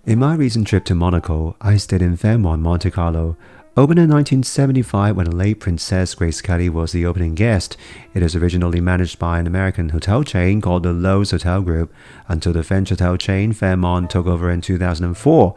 In my recent trip to Monaco, I stayed in Fairmont Monte Carlo. Opened in 1975 when the late Princess Grace Kelly was the opening guest, it is originally managed by an American hotel chain called the Loews Hotel Group until the French hotel chain Fairmont took over in 2004.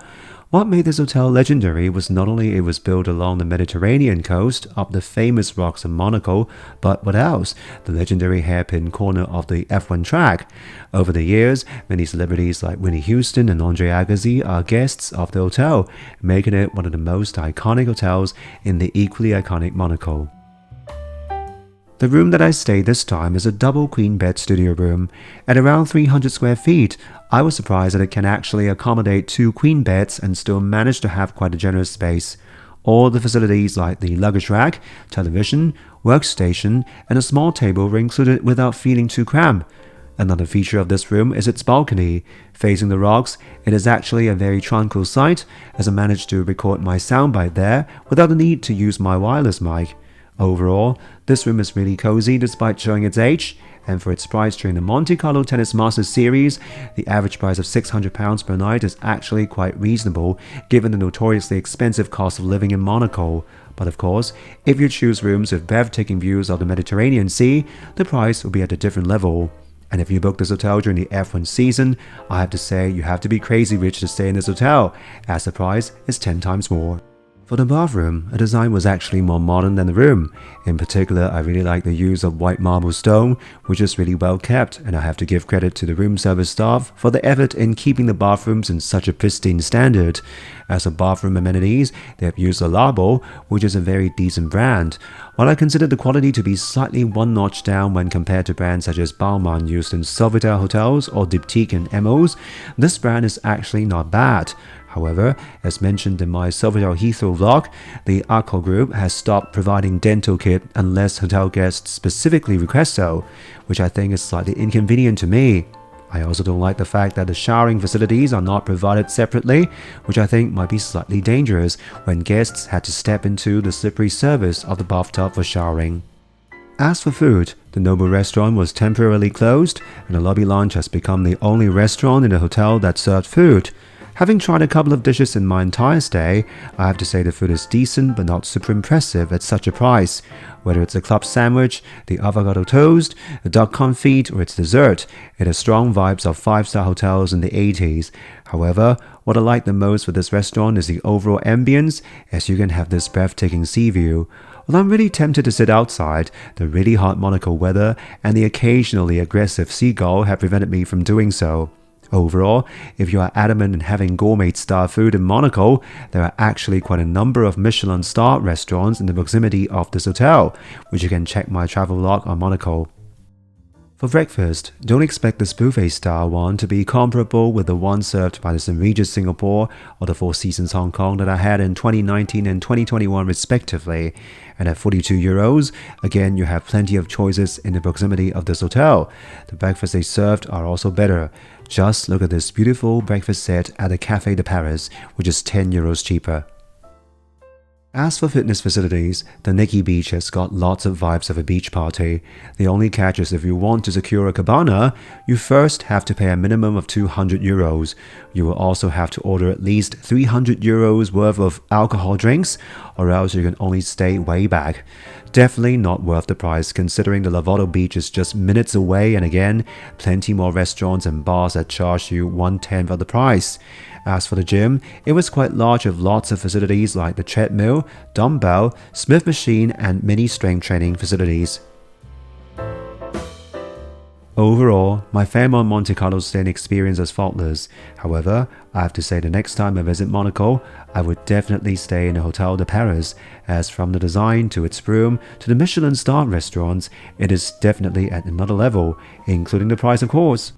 What made this hotel legendary was not only it was built along the Mediterranean coast up the famous rocks of Monaco, but what else? The legendary hairpin corner of the F1 track. Over the years, many celebrities like Whitney Houston and Andre Agassi are guests of the hotel, making it one of the most iconic hotels in the equally iconic Monaco. The room that I stayed this time is a double queen bed studio room. At around 300 square feet, I was surprised that it can actually accommodate 2 queen beds and still manage to have quite a generous space. All the facilities like the luggage rack, television, workstation, and a small table were included without feeling too cramped. Another feature of this room is its balcony. Facing the rocks, it is actually a very tranquil sight, as I managed to record my soundbite there without the need to use my wireless mic. Overall, this room is really cozy despite showing its age, and for its price during the Monte Carlo Tennis Master series, the average price of £600 per night is actually quite reasonable given the notoriously expensive cost of living in Monaco. But of course, if you choose rooms with breathtaking views of the Mediterranean Sea, the price will be at a different level. And if you book this hotel during the F1 season, I have to say you have to be crazy rich to stay in this hotel, as the price is 10 times more. For the bathroom, the design was actually more modern than the room. In particular, I really like the use of white marble stone, which is really well kept, and I have to give credit to the room service staff for the effort in keeping the bathrooms in such a pristine standard. As for bathroom amenities, they have used a Labo, which is a very decent brand. While I consider the quality to be slightly one notch down when compared to brands such as Balmain used in Sofitel hotels or Diptyque in Emos, this brand is actually not bad. However, as mentioned in my Sofitel Heathrow vlog, the Accor Group has stopped providing dental kit unless hotel guests specifically request so, which I think is slightly inconvenient to me. I also don't like the fact that the showering facilities are not provided separately, which I think might be slightly dangerous when guests had to step into the slippery surface of the bathtub for showering. As for food, the Noble restaurant was temporarily closed, and the lobby lounge has become the only restaurant in the hotel that served food. Having tried a couple of dishes in my entire stay, I have to say the food is decent but not super impressive at such a price. Whether it's a club sandwich, the avocado toast, a duck confit, or its dessert, it has strong vibes of 5-star hotels in the 80s. However, what I like the most for this restaurant is the overall ambience, as you can have this breathtaking sea view. While I'm really tempted to sit outside, the really hot Monaco weather and the occasionally aggressive seagull have prevented me from doing so. Overall, if you are adamant in having gourmet-style food in Monaco, there are actually quite a number of Michelin-starred restaurants in the proximity of this hotel, which you can check my travel log on Monaco. For breakfast, don't expect this buffet-style one to be comparable with the one served by the St. Regis Singapore or the Four Seasons Hong Kong that I had in 2019 and 2021 respectively. And at €42, again you have plenty of choices in the proximity of this hotel. The breakfasts they served are also better. Just look at this beautiful breakfast set at the Café de Paris, which is €10 cheaper. As for fitness facilities, the Nikki Beach has got lots of vibes of a beach party. The only catch is if you want to secure a cabana, you first have to pay a minimum of €200. You will also have to order at least €300 worth of alcohol drinks, or else you can only stay way back. Definitely not worth the price considering the Lavado Beach is just minutes away, and again, plenty more restaurants and bars that charge you 1/10 of the price. As for the gym, it was quite large with lots of facilities like the treadmill, dumbbell, Smith machine and mini strength training facilities. Overall, my Fairmont Monte Carlo stay experience was faultless. However, I have to say the next time I visit Monaco, I would definitely stay in a Hotel de Paris, as from the design to its room to the Michelin-starred restaurants, it is definitely at another level, including the price of course.